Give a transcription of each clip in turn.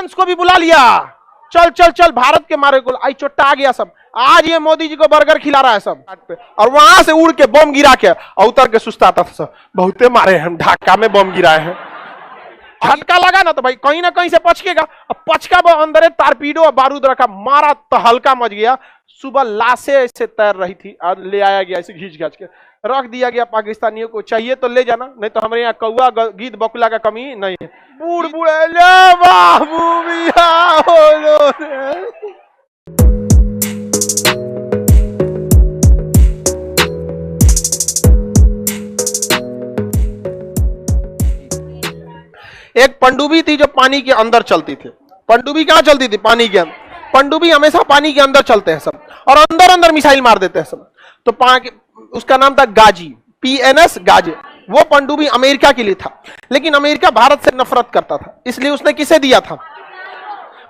France को भी बुला लिया, चल चल चल भारत के मारे को आई चोट्टा आ गया सब। आज ये मोदी जी को बर्गर खिला रहा है सब पे, और वहां से उड़ के बम गिरा के और उतर के सुस्ताता था सब, बहुते मारे हम ढाका में बम गिराए हैं। झटका लगा ना तो भाई कहीं ना कहीं से पचकेगा, अब पचका वो अंदर टारपीडो और बारूद रखा, मारा तो हल्का मच गया। सुबह लाशें ऐसे तैर रही थी और ले आया गया ऐसे घींच घाच के रख दिया गया। पाकिस्तानियों को चाहिए तो ले जाना, नहीं तो हमारे यहाँ कौआ गीत बकुला का कमी नहीं है। बूढ़ बूढ़े ले बाबू मिया हो लो। एक पनडुब्बी थी जो पानी के अंदर चलती थी। पनडुब्बी कहां चलती थी? पानी के अंदर। पनडुब्बी हमेशा पानी के अंदर चलते हैं सब, और अंदर अंदर मिसाइल मार देते हैं सब। तो उसका नाम था गाजी, PNS गाजी। वो पनडुब्बी अमेरिका के लिए था, लेकिन अमेरिका भारत से नफरत करता था, इसलिए उसने किसे दिया था?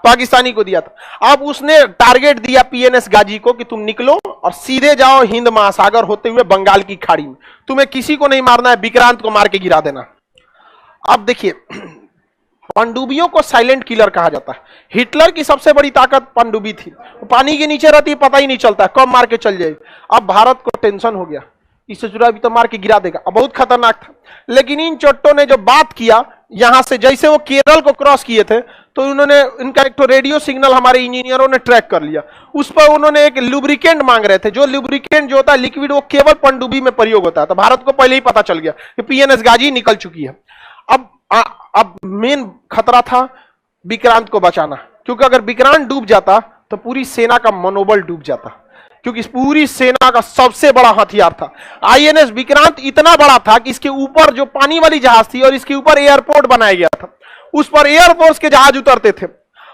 पाकिस्तानी को दिया था। अब उसने टारगेट दिया PNS गाजी को कि तुम निकलो और सीधे जाओ हिंद महासागर होते हुए बंगाल की खाड़ी में, तुम्हें किसी को नहीं मारना है, विक्रांत को मार के गिरा देना। अब देखिए, पनडुब्बियों को साइलेंट किलर कहा जाता है। हिटलर की सबसे बड़ी ताकत पनडुब्बी थी, पानी के नीचे रहती, पता ही नहीं चलता कब मार के चल जाएगी। अब भारत को टेंशन हो गया, इससे जुड़ा भी तो मार के गिरा देगा, अब बहुत खतरनाक था। लेकिन इन चोट्टों ने जो बात किया, यहां से जैसे वो केरल को क्रॉस किए थे, तो उन्होंने इनका एक तो रेडियो सिग्नल हमारे इंजीनियरों ने ट्रैक कर लिया। उस पर उन्होंने एक लुब्रिकेंट मांग रहे थे, जो लुब्रिकेंट जो होता है लिक्विड, वो केवल पनडुब्बी में प्रयोग होता है। तो भारत को पहले ही पता चल गया कि PNS गाजी निकल चुकी है। अब मेन खतरा था विक्रांत को बचाना, क्योंकि अगर विक्रांत डूब जाता तो पूरी सेना का मनोबल डूब जाता, क्योंकि पूरी सेना का सबसे बड़ा हथियार था INS विक्रांत। इतना बड़ा था कि इसके ऊपर जो पानी वाली जहाज थी और इसके ऊपर एयरपोर्ट बनाया गया था, उस पर एयरफोर्स के जहाज उतरते थे,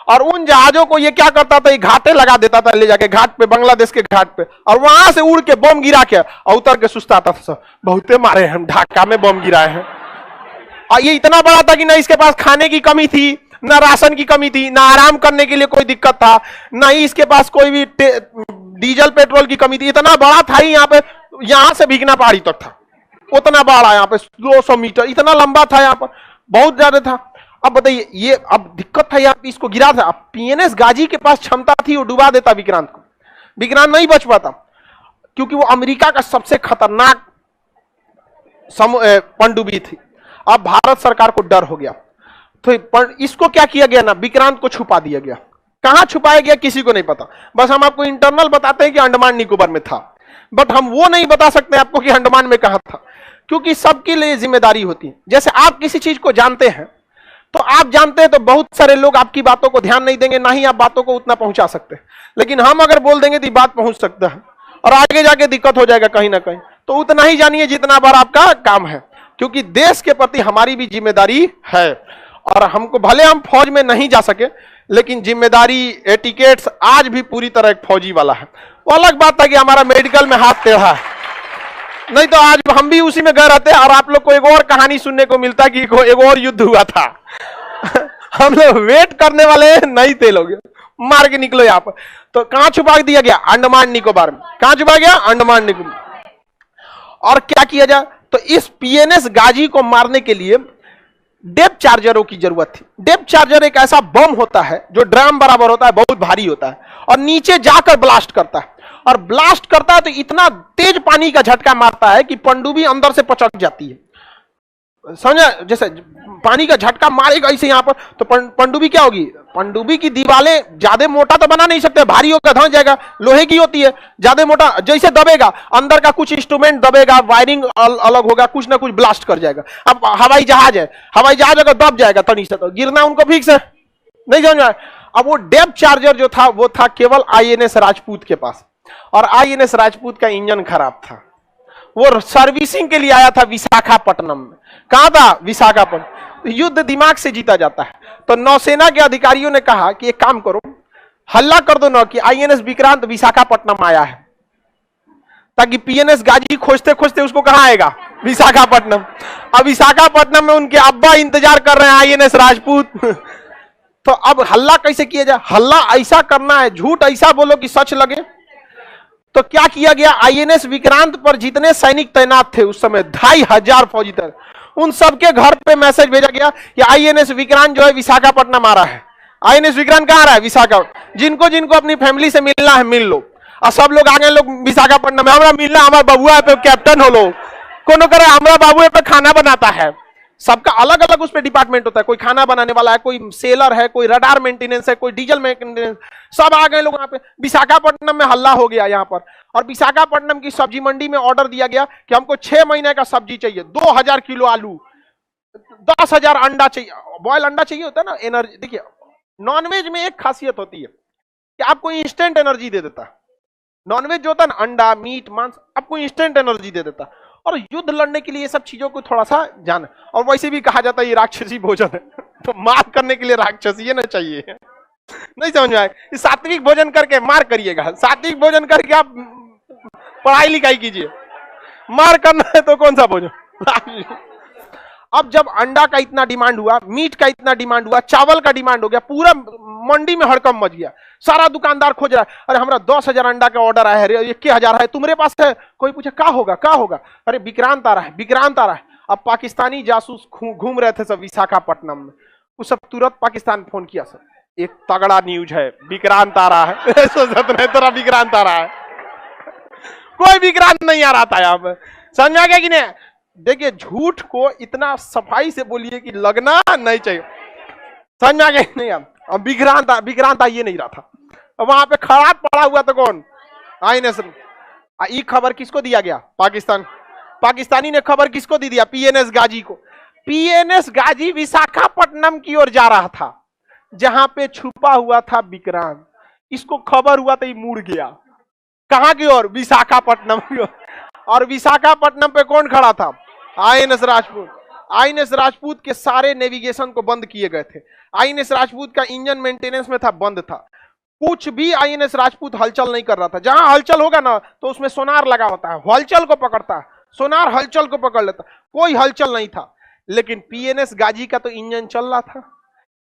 और उन जहाजों को ये क्या करता था, ये घाटे लगा देता था ले जाके घाट पे, बांग्लादेश के घाट पे, और वहां से उड़ के बम गिरा के और उतर के सुस्ताता था। बहुते मारे हम ढाका में बम गिराए हैं। और ये इतना बड़ा था कि ना इसके पास खाने की कमी थी, ना राशन की कमी थी, ना आराम करने के लिए कोई दिक्कत था, ना ही इसके पास कोई भी डीजल पेट्रोल की कमी थी। इतना बड़ा था ही, यहाँ पे यहां से भीगना पहाड़ी तक था, उतना बड़ा, यहाँ पे 200 मीटर इतना लंबा था, यहाँ पर बहुत ज्यादा था। अब बताइए, ये अब दिक्कत था, यहाँ पे इसको गिरा था। अब PNS गाजी के पास क्षमता थी, वो डुबा देता विक्रांत को, विक्रांत नहीं बच पाता, क्योंकि वो अमेरिका का सबसे खतरनाक पनडुब्बी थी। अब भारत सरकार को डर हो गया, तो इसको क्या किया गया ना, विक्रांत को छुपा दिया गया। कहां छुपाया गया किसी को नहीं पता, बस हम आपको इंटरनल बताते हैं कि अंडमान निकोबार में था, बट हम वो नहीं बता सकते आपको कि अंडमान में कहां था, क्योंकि सबके लिए जिम्मेदारी होती है। जैसे आप किसी चीज को जानते हैं, तो आप जानते हैं तो बहुत सारे लोग आपकी बातों को ध्यान नहीं देंगे, ना ही आप बातों को उतना पहुंचा सकते हैं। लेकिन हम अगर बोल देंगे तो बात पहुंच सकता है और आगे जाके दिक्कत हो जाएगा कहीं ना कहीं। तो उतना ही जानिए जितना बार आपका काम है, क्योंकि देश के प्रति हमारी भी जिम्मेदारी है। और हमको भले हम फौज में नहीं जा सके, लेकिन जिम्मेदारी, एटिकेट्स आज भी पूरी तरह एक फौजी वाला है। वो अलग बात है कि हमारा मेडिकल में हाथ टेढ़ा है, नहीं तो आज हम भी उसी में गए रहते और आप लोग को एक और कहानी सुनने को मिलता कि एक और युद्ध हुआ था। हम लोग वेट करने वाले नहीं थे, लोग मार के निकलो यहाँ पर। तो कहां छुपा दिया गया? अंडमान निकोबार में। कहां छुपा गया? अंडमान निकोबार। और क्या किया जाए, तो इस PNS गाजी को मारने के लिए डेप्थ चार्जरों की जरूरत थी। डेप्थ चार्जर एक ऐसा बम होता है जो ड्रम बराबर होता है, बहुत भारी होता है, और नीचे जाकर ब्लास्ट करता है। और ब्लास्ट करता है तो इतना तेज पानी का झटका मारता है कि पनडुब्बी अंदर से पचक जाती है। समझा? जैसे पानी का झटका मारेगा इसे यहां पर, तो पनडुब्बी क्या होगी? पनडुब्बी की दीवारें ज्यादा मोटा तो बना नहीं सकते, भारी होकर धंस जाएगा, लोहे की होती है, ज्यादा मोटा जैसे दबेगा, अंदर का कुछ इंस्ट्रूमेंट दबेगा, वायरिंग अलग होगा, कुछ ना कुछ ब्लास्ट कर जाएगा। अब हवाई जहाज है, हवाई जहाज अगर दब जाएगा तनी से तो गिरना उनको फिक्स है, नहीं समझ में? अब वो डेप्थ चार्जर जो था वो था केवल INS राजपूत के पास, और INS राजपूत का इंजन खराब था। वो सर्विसिंग के लिए आया था विशाखापट्टनम में। कहां था? विशाखापट्टनम। युद्ध दिमाग से जीता जाता है। तो नौसेना के अधिकारियों ने कहा कि एक काम करो, हल्ला कर दो ना कि INS विक्रांत विशाखापट्टनम आया है, ताकि PNS गाजी खोजते खोजते उसको कहां आएगा? विशाखापट्टनम। अब विशाखापट्टनम में उनके अब्बा इंतजार कर रहे हैं INS राजपूत। तो अब हल्ला कैसे किया जाए? हल्ला ऐसा करना है, झूठ ऐसा बोलो कि सच लगे। तो क्या किया गया? INS विक्रांत पर जितने सैनिक तैनात थे उस समय 2500 फौजी थे, उन सबके घर पे मैसेज भेजा गया कि INS विक्रांत जो है विशाखापट्टनम आ रहा है। आईएनएस विक्रांत कहाँ रहा है? विशाखा। जिनको जिनको अपनी फैमिली से मिलना है मिल लो, और सब लोग आगे लोग विशाखापट्टनम में हमारा मिलना, हमारा बबुआ पे कैप्टन हो लो, कोनो करे हमारा बाबू पे खाना बनाता है। सबका अलग अलग उस पर डिपार्टमेंट होता है, कोई खाना बनाने वाला है, कोई सेलर है, कोई रडार मेंटेनेंस है, कोई डीजल मेंटेनेंस, सब आ गए लोग यहाँ पे। विशाखापट्टनम में हल्ला हो गया यहाँ पर, और विशाखापट्टनम की सब्जी मंडी में ऑर्डर दिया गया कि हमको 6 महीने का सब्जी चाहिए, 2000 किलो आलू, 10,000 अंडा चाहिए, बॉयल अंडा चाहिए होता है ना एनर्जी। देखिए नॉनवेज में एक खासियत होती है कि आपको इंस्टेंट एनर्जी दे देता है। नॉनवेज जो होता है ना, अंडा मीट मांस, आपको इंस्टेंट एनर्जी दे देता है। और युद्ध लड़ने के लिए ये सब चीजों को थोड़ा सा जान, और वैसे भी कहा जाता है ये राक्षसी भोजन है, तो मार करने के लिए राक्षसी ये ना चाहिए। नहीं समझ में आए? सात्विक भोजन करके मार करिएगा, सात्विक भोजन करके आप पढ़ाई लिखाई कीजिए। मार करना है तो कौन सा भोजन? अब जब अंडा का इतना डिमांड हुआ, मीट का इतना डिमांड हुआ, चावल का डिमांड हो गया, पूरा मंडी में हड़कम मच गया। सारा दुकानदार खोज रहा है, अरे हमारा 10,000 अंडा का ऑर्डर आया है, 21,000 है, तुम्हारे पास है? कोई पूछे क्या होगा क्या होगा? अरे विक्रांत आ रहा है, विक्रांत आ रहा है। अब पाकिस्तानी जासूस घूम रहे थे सब विशाखापट्टनम में, उस सब तुरंत पाकिस्तान फोन किया, सर एक तगड़ा न्यूज है, विक्रांत आ रहा है। तेरा विक्रांत आ रहा है, कोई विक्रांत नहीं आ रहा था यहाँ पे। समझ में आ गया कि नहीं? देखिए झूठ को इतना सफाई से बोलिए कि लगना नहीं चाहिए। समझ में आ गया नहीं? अब विक्रांत आइए नहीं रहा था, अब वहां पे खराब पड़ा हुआ तो कौन? आईएनएस। ये खबर किसको दिया गया? पाकिस्तान। पाकिस्तानी ने खबर किसको दी दिया? पीएनएस गाजी को। पीएनएस गाजी विशाखापट्टनम की ओर जा रहा था, जहां पे छुपा हुआ था विक्रांत। इसको खबर हुआ तो ये मुड़ गया, कहां की ओर? विशाखापट्टनम की ओर। और विशाखापट्टनम पे कौन खड़ा था? आईएनएस राजपूत। आईएनएस राजपूत के सारे नेविगेशन को बंद किए गए थे। आईएनएस राजपूत का इंजन मेंटेनेंस में था, बंद था। कुछ भी आईएनएस राजपूत हलचल नहीं कर रहा था। जहां हलचल होगा ना तो उसमें सोनार लगा होता है, हलचल को पकड़ता है, सोनार हलचल को पकड़ लेता। कोई हलचल नहीं था। लेकिन पीएनएस गाजी का तो इंजन चल रहा था,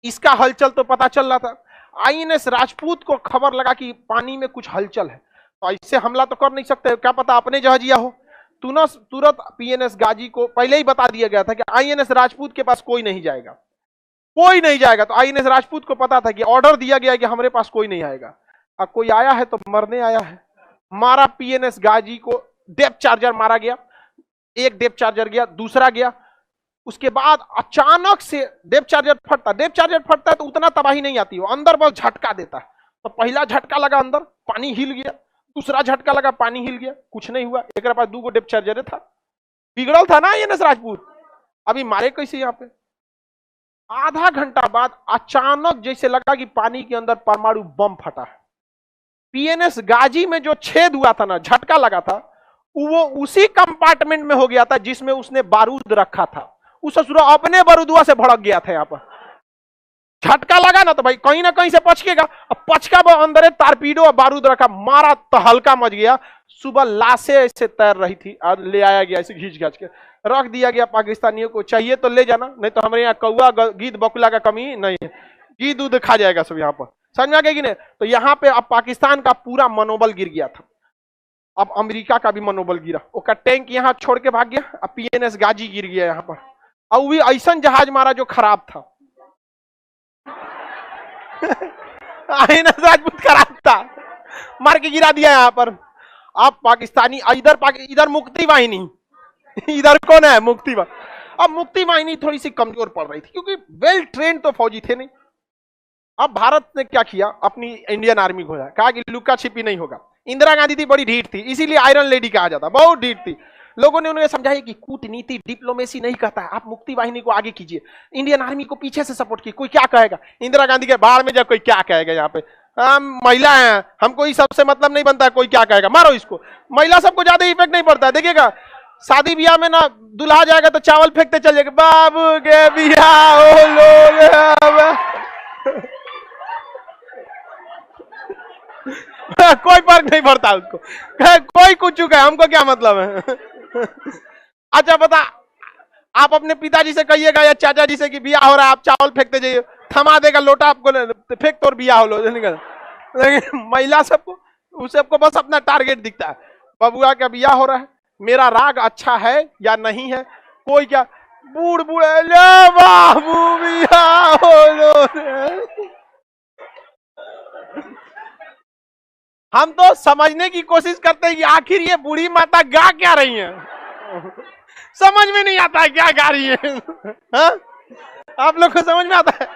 इसका हलचल तो पता चल रहा था। आईएनएस राजपूत को खबर लगा कि पानी में कुछ हलचल है, तो इससे हमला तो कर नहीं सकते, क्या पता अपने जहाजिया हो। तुरंत पीएनएस गाजी को पहले ही बता दिया गया था कि आईएनएस राजपूत के पास कोई नहीं जाएगा, कोई नहीं जाएगा। तो आईएनएस राजपूत को पता था कि ऑर्डर दिया गया है कि हमारे पास कोई नहीं आएगा। अब कोई आया है तो मरने आया है। मारा पीएनएस गाजी को, डेप्थ चार्जर मारा गया, एक डेप्थ चार्जर गया, दूसरा गया। उसके बाद अचानक से डेप्थ चार्जर फटता है तो उतना तबाही नहीं आती, वो अंदर बस झटका देता है। तो पहला झटका लगा अंदर, पानी हिल गया, दूसरा झटका लगा, पानी हिल गया, कुछ नहीं हुआ। एक पास 2 डेप्थ चार्जर था, बिगड़ल था ना आईएनएस राजपूत। अभी मारे कैसे? यहाँ पे आधा घंटा बाद अचानक जैसे लगा कि पानी के अंदर परमाणु बम फटा है। पीएनएस गाजी में जो छेद हुआ था ना, झटका लगा था, वो उसी कंपार्टमेंट में हो गया था जिसमें उसने बारूद रखा था। उस अपने बारूदुआ से भड़क गया था। यहाँ पर झटका लगा ना तो भाई कहीं ना कहीं से पचकेगा, अब पचका वो अंदर तारपीडो और बारूद रखा, मारा तो हल्का मच गया। सुबह लाशें ऐसे तैर रही थी, आज ले आया गया, ऐसे घींच घाच के रख दिया गया। पाकिस्तानियों को चाहिए तो ले जाना, नहीं तो हमारे यहाँ कौआ गीद बकुला का कमी नहीं है, गीद दूध खा जाएगा सब यहाँ पर। समझ में आ गया कि नहीं? तो यहाँ पे अब पाकिस्तान का पूरा मनोबल गिर गया था। अब अमेरिका का भी मनोबल गिरा, उसका टैंक यहाँ छोड़ के भाग गया। अब पीएनएस गाजी गिर गया यहाँ पर, और भी ऐसा जहाज मारा जो खराब था। आईएनएस राजपूत खराब था, मार के गिरा दिया यहाँ पर। अब पाकिस्तानी इधर मुक्ति वाहिनी, इधर कौन है? मुक्ति वाहिनी। अब मुक्ति वाहिनी थोड़ी सी कमजोर पड़ रही थी, क्योंकि वेल ट्रेंड तो फौजी थे नहीं। अब भारत ने क्या किया? अपनी इंडियन आर्मी को कहा कि लुका छिपी नहीं होगा। इंदिरा गांधी थी, बड़ी ढीठ थी, इसीलिए आयरन लेडी कहा जाता, बहुत ढीठ थी। लोगों ने उन्हें समझाया कि कूटनीति डिप्लोमेसी नहीं कहता है, आप मुक्ति वाहिनी को आगे कीजिए, इंडियन आर्मी को पीछे से सपोर्ट कीजिए, कोई क्या कहेगा। इंदिरा गांधी के बाढ़ में जब कोई क्या कहेगा, यहाँ पे हम महिला हैं, हमको इस सबसे मतलब नहीं बनता है, कोई क्या कहेगा, मारो इसको। महिला सबको ज्यादा इफेक्ट नहीं पड़ता है। देखिएगा शादी ब्याह में ना दुल्हा जाएगा तो चावल फेंकते चल जाएगा, बाबू के बियाह हो लोग। कोई फर्क नहीं पड़ता उसको, कोई कुछ चुका है, हमको क्या मतलब है। अच्छा बता, आप अपने पिताजी से कहिएगा या चाचा जी से कि बियाह हो रहा है, आप चावल फेंकते जाइए, थमा देगा लोटा आपको, फेंक तो बियाह हो लो। लेकिन महिला सबको, उस सबको बस अपना टारगेट दिखता है, बबुआ का बियाह हो रहा है, मेरा राग अच्छा है या नहीं है, कोई क्या बूढ़ बूढ़े बाबू बियाह हो लो। हम तो समझने की कोशिश करते हैं कि आखिर ये बूढ़ी माता गा क्या रही है। समझ में नहीं आता है क्या गा रही है। हा? आप लोग को समझ में आता है?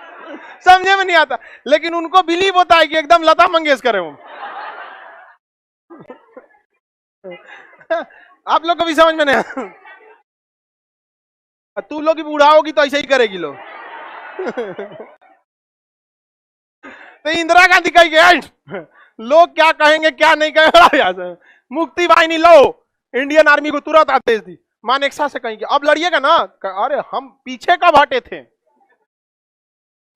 समझे में नहीं आता, लेकिन उनको बिलीव होता है कि एकदम लता मंगेशकर है वो। आप लोग को भी समझ में नहीं आता? तू लोग की बूढ़ा होगी तो ऐसे ही करेगी लोग। तो इंदिरा गांधी कही गए लोग क्या कहेंगे क्या नहीं कहेंगे, मुक्ति वाहिनी लो, इंडियन आर्मी को तुरंत आदेश दी। मानेकशा से कहेंगे अब लड़िएगा ना, अरे हम पीछे कब हटे थे।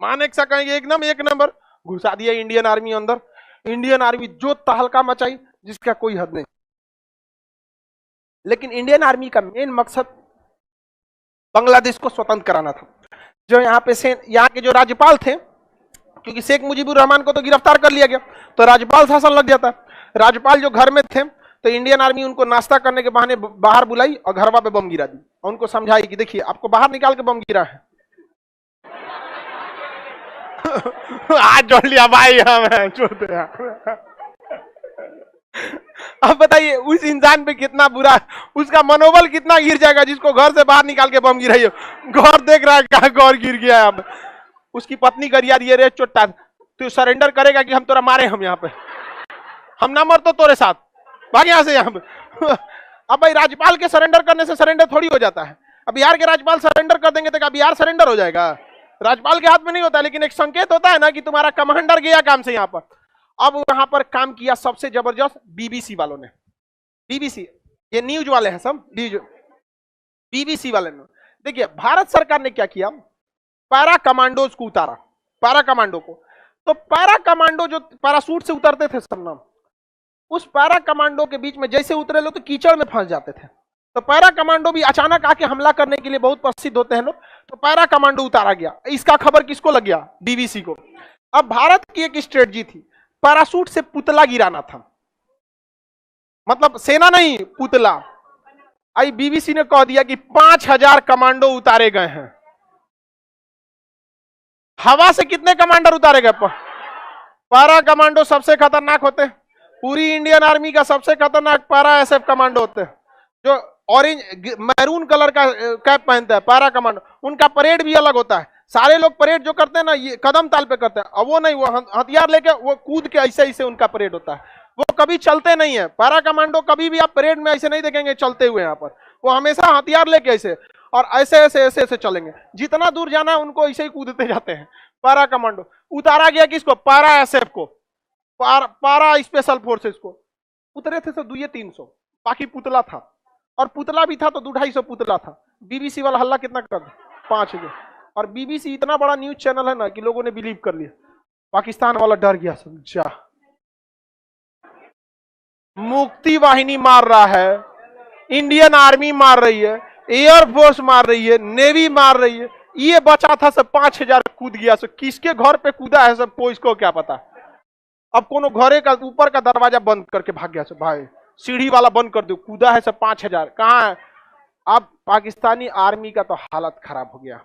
मानेकशा कहेंगे एकदम एक नंबर, घुसा दिया इंडियन आर्मी अंदर। इंडियन आर्मी जो तहलका मचाई जिसका कोई हद नहीं। लेकिन इंडियन आर्मी का मेन मकसद बांग्लादेश को स्वतंत्र कराना था। जो यहाँ पे यहाँ के जो राज्यपाल थे, क्योंकि शेख मुजीबुर रहमान को तो गिरफ्तार कर लिया गया, तो राज्यपाल शासन लग जाता। राज्यपाल जो घर में थे, तो इंडियन आर्मी उनको नाश्ता करने के बहाने बाहर बुलाई और घरवा पे बम गिरा दी और उनको समझाई कि देखिए आपको बाहर निकाल के बम गिरा है। आज जोड़ लिया भाई हमें छोड़। अब बताइए उस इंसान पे कितना बुरा, उसका मनोबल कितना गिर जाएगा जिसको घर से बाहर निकाल के बम गिराई। घर देख रहा है कहां घर गिर गया है। अब उसकी पत्नी कर दिया रे चोटा, तू सरेंडर करेगा कि हम तोरा मारे, हम यहाँ पे हम ना मर तो तोरे साथ भाग यहाँ से यहाँ पे। अब भाई राज्यपाल के सरेंडर करने से सरेंडर थोड़ी हो जाता है। अब बिहार के राज्यपाल सरेंडर कर देंगे तो क्या बिहार सरेंडर हो जाएगा? राज्यपाल के हाथ में नहीं होता, लेकिन एक संकेत होता है ना कि तुम्हारा कमांडर गया काम से यहाँ पर। अब वहां पर काम किया सबसे जबरदस्त बीबीसी वालों ने। बीबीसी ये न्यूज वाले हैं सब, बीबीसी वाले ने। देखिए भारत सरकार ने क्या किया, पैरा कमांडोज को उतारा, पैरा कमांडो को। तो पैरा कमांडो जो पैरासूट से उतरते थे सब नाम, उस पैरा कमांडो के बीच में जैसे उतरे लोग तो कीचड़ में फंस जाते थे। तो पैरा कमांडो भी अचानक आके हमला करने के लिए बहुत प्रसिद्ध होते हैं लोग, तो पैरा कमांडो उतारा गया। इसका खबर किसको लग गया? बीबीसी को। अब भारत की एक स्ट्रेटजी थी, पैरासूट से पुतला गिराना था, मतलब सेना नहीं पुतला। आई बीबीसी ने कह दिया कि 5000 कमांडो उतारे गए हैं। हवा से कितने कमांडर उतारे गए? पैरा कमांडो सबसे खतरनाक होते हैं। पूरी इंडियन आर्मी का सबसे खतरनाक पैरा एसएफ कमांडो होते हैं, जो ऑरेंज मैरून कलर का कैप पहनते हैं, पैरा कमांडो। उनका परेड भी अलग होता है। सारे लोग परेड जो करते हैं ना, ये कदम ताल पे करते हैं। अब वो नहीं, वो हथियार लेके वो कूद के ऐसे ऐसे उनका परेड होता है। वो कभी चलते नहीं है। पैरा कमांडो कभी भी आप परेड में ऐसे नहीं देखेंगे चलते हुए यहाँ पर। वो हमेशा हथियार लेके ऐसे और ऐसे ऐसे ऐसे ऐसे चलेंगे। जितना दूर जाना है उनको ऐसे ही कूदते जाते हैं। पैरा कमांडो उतारा गया किसको? पैरा एसएफ को, पैरा स्पेशल फोर्सेस को। उतरे थे तो 200-300, बाकी पुतला था। और पुतला भी था तो 200-250 पुतला था। बीबीसी वाला हल्ला कितना कर दिया? 5000। और बीबीसी इतना बड़ा न्यूज चैनल है ना कि लोगों ने बिलीव कर लिया। पाकिस्तान वाला डर गया, समझा। मुक्ति वाहिनी मार रहा है, इंडियन आर्मी मार रही है, एयरफोर्स मार रही है, नेवी मार रही है। ये बचा था सब 5000 कूद गया। सब किसके घर पे कूदा है सब को इसको क्या पता। अब कोनो घरे का ऊपर का दरवाजा बंद करके भाग गया सब, भाई सीढ़ी वाला बंद कर दो, कूदा है सब 5000। कहाँ है? अब पाकिस्तानी आर्मी का तो हालत खराब हो गया।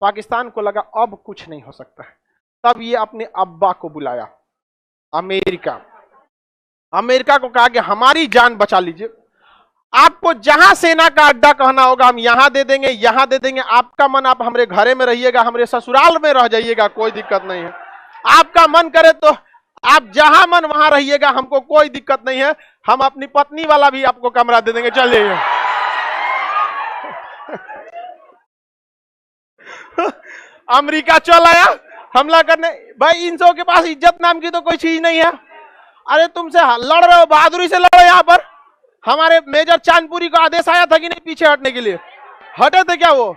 पाकिस्तान को लगा अब कुछ नहीं हो सकता है। तब ये अपने अब्बा को बुलाया, अमेरिका। अमेरिका को कहा कि हमारी जान बचा लीजिए, आपको जहां सेना का अड्डा कहना होगा हम यहां दे देंगे, यहां दे देंगे। आपका मन आप हमारे घरे में रहिएगा, हमारे ससुराल में रह जाइएगा, कोई दिक्कत नहीं है। आपका मन करे तो आप जहां मन वहां रहिएगा, हमको कोई दिक्कत नहीं है। हम अपनी पत्नी वाला भी आपको कमरा दे देंगे, चल जाइए। अमेरिका चल आया हमला करने। भाई इन सबों के पास इज्जत नाम की तो कोई चीज नहीं है। अरे तुमसे लड़ रहे हो, बहादुरी से लड़ो। यहाँ पर हमारे मेजर चांदपुरी को आदेश आया था कि नहीं पीछे हटने के लिए, हटे थे क्या वो?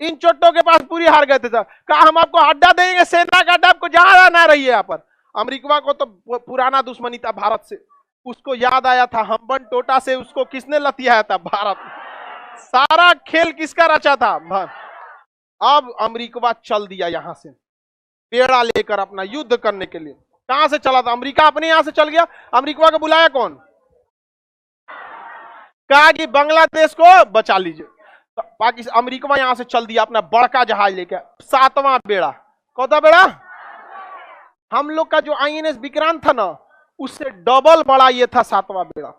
इन चोटों के पास पूरी हार गए थे। कहा हम आपको अड्डा देंगे, सेना का अड्डा, आपको जहां ना रहिए यहाँ पर। अमेरिका को तो पुराना दुश्मनी था भारत से, उसको याद आया था हम्बन टोटा से उसको किसने लतियाया था? भारत। सारा खेल किसका रचा था? अब अमेरिका चल दिया यहां से पेड़ा लेकर अपना युद्ध करने के लिए। कहां से चला था? अमेरिका अपने यहां से चल गया। अमेरिका को बुलाया कौन? कहा कि बांग्लादेश को बचा लीजिए। तो पाकिस्तान अमेरिका यहां से चल दिया अपना बड़का जहाज लेकर, 7वां बेड़ा। कौन सा बेड़ा? हम लोग का जो आईएनएस विक्रांत था ना, उससे डबल बड़ा ये था सातवां बेड़ा।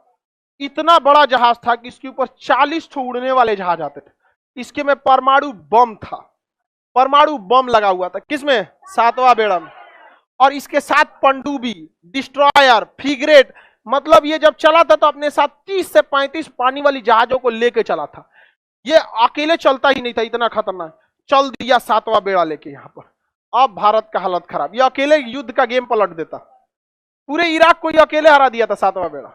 इतना बड़ा जहाज था कि इसके ऊपर 40 ठो उड़ने वाले जहाज आते थे। इसके में परमाणु बम था, परमाणु बम लगा हुआ था। किसमें? सातवां बेड़ा में। और इसके साथ पनडुब्बी, डिस्ट्रॉयर, फ्रिगेट, मतलब ये जब चला था तो अपने साथ 30 से 35 पानी वाली जहाजों को लेके चला था। ये अकेले चलता ही नहीं था, इतना खतरनाक चल दिया सातवां बेड़ा लेके यहां पर। अब भारत का हालत खराब, ये अकेले युद्ध का गेम पलट देता। पूरे इराक को ये अकेले हरा दिया था सातवां बेड़ा,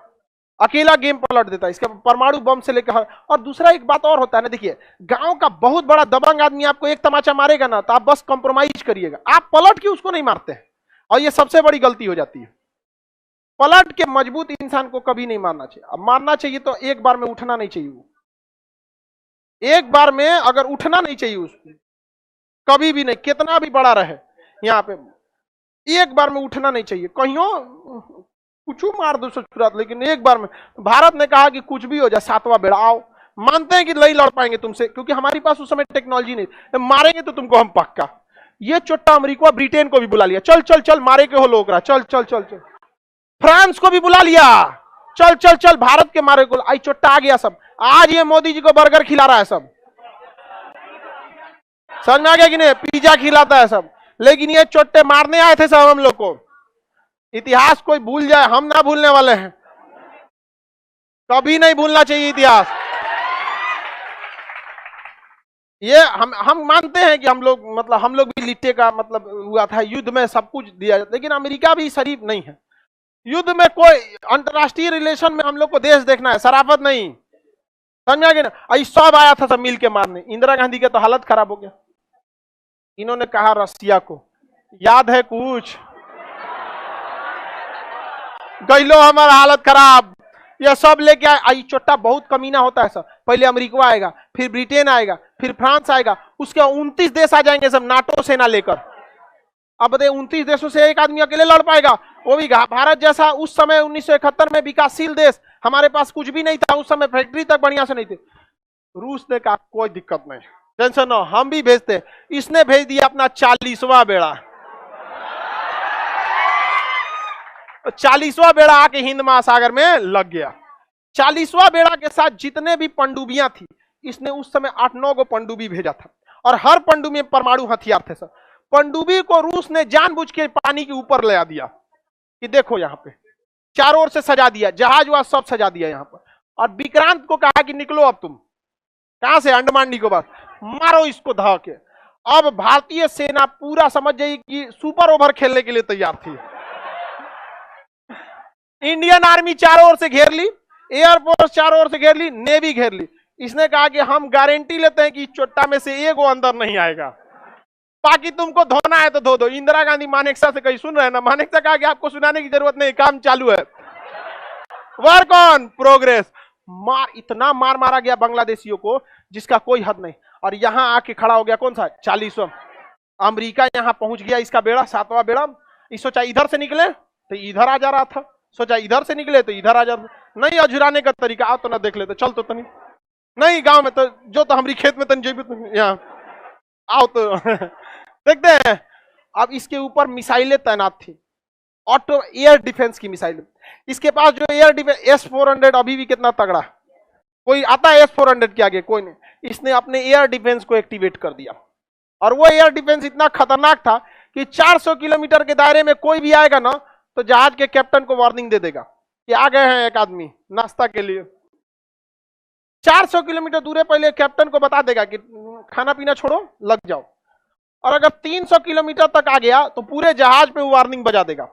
अकेला गेम पलट देता इसके परमाणु बम से लेकर। और दूसरा एक बात और होता है ना, देखिए गांव का बहुत बड़ा दबंग आदमी आपको एक तमाचा मारेगा ना, तो आप बस कंप्रोमाइज करिएगा, आप पलट के उसको नहीं मारते हैं। और ये सबसे बड़ी गलती हो जाती है। पलट के मजबूत इंसान को कभी नहीं मारना चाहिए। अब मारना चाहिए तो एक बार में उठना नहीं चाहिए, वो एक बार में अगर उठना नहीं चाहिए उसको, कभी भी नहीं, कितना भी बड़ा रहे यहाँ पे, एक बार में उठना नहीं चाहिए। कहियो कुछ मार दो ससुरात, लेकिन एक बार में। भारत ने कहा कि कुछ भी हो जाए सातवां बेड़ा आओ, मानते हैं कि नहीं लड़ पाएंगे तुमसे, क्योंकि हमारे पास उस समय टेक्नोलॉजी नहीं, मारेंगे तो तुमको हम पक्का। ये चोट्टा अमेरिका ब्रिटेन को भी बुला लिया, चल चल चल मारे के हो लोग, चल चल चल चल। फ्रांस को भी बुला लिया, चल चल चल भारत के मारे को। आई चोट्टा आ गया सब। आज ये मोदी जी को बर्गर खिला रहा है सब, समझ में आ गया कि नहीं? पिज्जा खिलाता है सब, लेकिन ये चोट्टे मारने आए थे सब हम लोग को। इतिहास कोई भूल जाए, हम ना भूलने वाले हैं, कभी नहीं भूलना चाहिए इतिहास। ये हम मानते हैं कि हम लोग, मतलब हम लोग भी लिट्टे का मतलब हुआ था, युद्ध में सब कुछ दिया, लेकिन अमेरिका भी शरीफ नहीं है। युद्ध में कोई अंतरराष्ट्रीय रिलेशन में हम लोग को देश देखना है, शराफत नहीं, समझ में आ गया ना? सब आया था सब मिल के मारने। इंदिरा गांधी के तो हालत खराब हो गया। इन्होंने कहा रसिया को, याद है कुछ? गइलो हमारा हालत खराब, ये सब लेके आई। चोट्टा बहुत कमीना होता है सब। पहले अमेरिका आएगा, फिर ब्रिटेन आएगा, फिर फ्रांस आएगा, उसके 29 देश आ जाएंगे सब नाटो सेना लेकर। अब बताइए 29 देशों से एक आदमी अकेले लड़ पाएगा? वो भी भारत जैसा उस समय 1971 में विकासशील देश, हमारे पास कुछ भी नहीं था उस समय, फैक्ट्री तक बढ़िया से नहीं थे। रूस ने कहा कोई दिक्कत नहीं, टेंशन न, हम भी भेजते। इसने भेज दिया अपना 40वां बेड़ा। 40वां बेड़ा आके हिंद महासागर में लग गया। 40वां बेड़ा के साथ जितने भी पनडुब्बियां थी, इसने उस समय 8-9 गो पनडुब्बी भेजा था, और हर पनडुब्बी में परमाणु हथियार थे सर। पनडुब्बी को रूस ने जानबूझ के पानी के ऊपर ले आ दिया कि देखो यहाँ पे, चारों ओर से सजा दिया, जहाज वहाज सब सजा दिया यहाँ पर। और विक्रांत को कहा कि निकलो अब तुम, कहां से? अंडमान निकोबार, मारो इसको धा के। अब भारतीय सेना पूरा समझ गई कि सुपर ओवर खेलने के लिए तैयार थी। इंडियन आर्मी चारों ओर से घेर ली, एयरफोर्स चारों ओर से घेर ली, नेवी घेर ली। इसने कहा कि हम गारंटी लेते हैं कि चोट्टा में से एक वो अंदर नहीं आएगा, बाकी तुमको धोना है तो धो दो। इंदिरा गांधी मानेकशा से कहीं सुन रहे हैं ना? मानेकशा कहा कि आपको सुनाने की जरूरत नहीं, काम चालू है, वर्क ऑन प्रोग्रेस। इतना मार मारा गया बांग्लादेशियों को जिसका कोई हद नहीं। और यहां आके खड़ा हो गया कौन सा? 40वां। अमेरिका यहां पहुंच गया, इसका बेड़ा, 7वां बेड़ा। सोचा इधर से निकले तो इधर आ जा रहा था, सोचा इधर से निकले तो इधर आ जा रहा। नहीं, अजुराने का तरीका, आओ तो ना देख लेते, चल तो तनी नहीं, गांव में तो जो तो हमारी खेत में तन जेबी यहाँ आओ तो देखते हैं। अब इसके ऊपर मिसाइलें तैनात थी, ऑटो एयर डिफेंस की मिसाइल। इसके पास जो एयर डिफेंस S-400 अभी भी कितना तगड़ा, कोई आता है S-400 के आगे? कोई नहीं। इसने अपने एयर डिफेंस को एक्टिवेट कर दिया, और वो एयर डिफेंस इतना खतरनाक था कि 400 किलोमीटर के दायरे में कोई भी आएगा ना, तो जहाज के कैप्टन को वार्निंग दे देगा कि आ गए हैं एक आदमी नाश्ता के लिए। 400 किलोमीटर दूर पहले कैप्टन को बता देगा कि खाना पीना छोड़ो, लग जाओ। और अगर 300 किलोमीटर तक आ गया तो पूरे जहाज पे वार्निंग बजा देगा,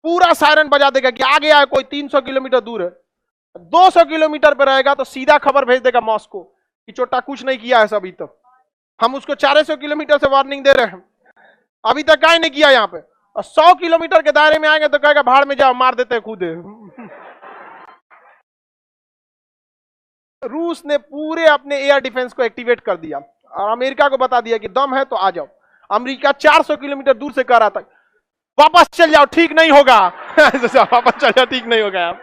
पूरा सायरन बजा देगा कि आ गया है कोई, 300 किलोमीटर दूर है। 200 किलोमीटर पे रहेगा तो सीधा खबर भेज देगा मॉस्को कि चोट्टा कुछ नहीं किया है अभी तक, हम उसको 400 किलोमीटर से वार्निंग दे रहे हैं, अभी तक क्या नहीं किया यहाँ पे। और 100 किलोमीटर के दायरे में आएंगे तो कहेगा भाड़ में जाओ, मार देते खुद। रूस ने पूरे अपने एयर डिफेंस को एक्टिवेट कर दिया और अमेरिका को बता दिया कि दम है तो आ जाओ। अमेरिका 400 किलोमीटर दूर से कह रहा था वापस चल जाओ, ठीक नहीं होगा। वापस चल जाओ, ठीक नहीं होगा यार।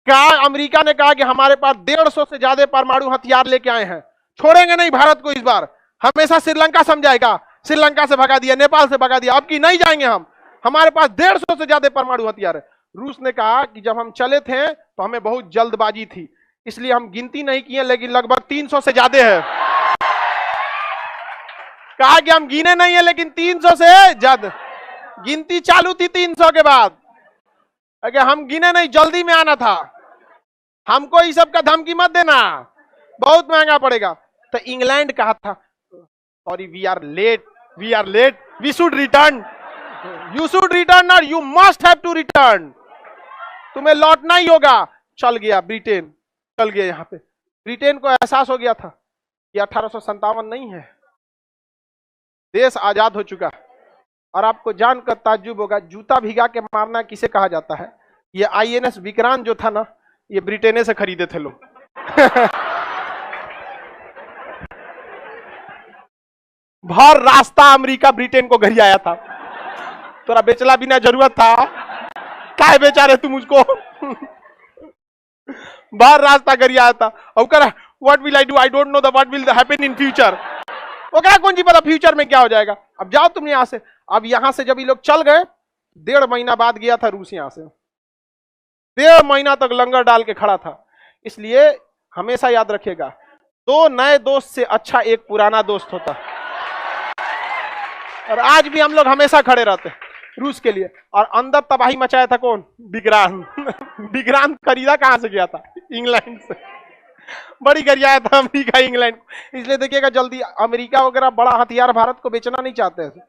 कहा, अमेरिका ने कहा कि हमारे पास 150 से ज्यादा परमाणु हथियार लेके आए हैं, छोड़ेंगे नहीं भारत को इस बार, हमेशा श्रीलंका समझाएगा श्रीलंका से भगा दिया, नेपाल से भगा दिया, अब की नहीं जाएंगे हम, हमारे पास 150 से ज्यादा परमाणु हथियार है। रूस ने कहा कि जब हम चले थे तो हमें बहुत जल्दबाजी थी, इसलिए हम गिनती नहीं किए, लेकिन लगभग 300 से ज्यादा है। कहा कि हम गिने नहीं है, लेकिन 300 से ज्यादा गिनती चालू थी 300 के बाद। अगर हम गिने नहीं, जल्दी में आना था, हमको इस सब का धमकी मत देना, बहुत महंगा पड़ेगा। तो इंग्लैंड कहा था sorry we are late, we should return, you should return और you must have to return, तुम्हें लौटना ही होगा। चल गया ब्रिटेन, चल गया। यहां पे ब्रिटेन को एहसास हो गया था कि 1857 नहीं है, देश आजाद हो चुका। और आपको जानकर ताज्जुब होगा, जूता भिगा के मारना किसे कहा जाता है? ये आईएनएस विक्रांत जो था ना, ये ब्रिटेन से खरीदे थे लोग। भर रास्ता अमेरिका ब्रिटेन को घरी आया था, तोरा बेचला बिना जरूरत था, काय बेचा रहे तुम मुझको? भर रास्ता घरी आया था। और कह रहा what will I do, I don't know the what will happen in future. वो कह कौन जी पता फ्यूचर में क्या हो जाएगा, अब जाओ तुम यहां से। अब यहां से जब ये लोग चल गए, 1.5 महीना बाद गया था रूस यहां से, 1.5 महीना तक लंगर डाल के खड़ा था। इसलिए हमेशा याद रखिएगा, 2 नए दोस्त से अच्छा एक पुराना दोस्त होता। और आज भी हम लोग हमेशा खड़े रहते हैं रूस के लिए। और अंदर तबाही मचाया था कौन? विक्रांत। विक्रांत खरीदा कहां से गया था? इंग्लैंड से। बड़ी गरियाया था अमेरिका इंग्लैंड। इसलिए देखिएगा, जल्दी अमेरिका वगैरह बड़ा हथियार भारत को बेचना नहीं चाहते हैं।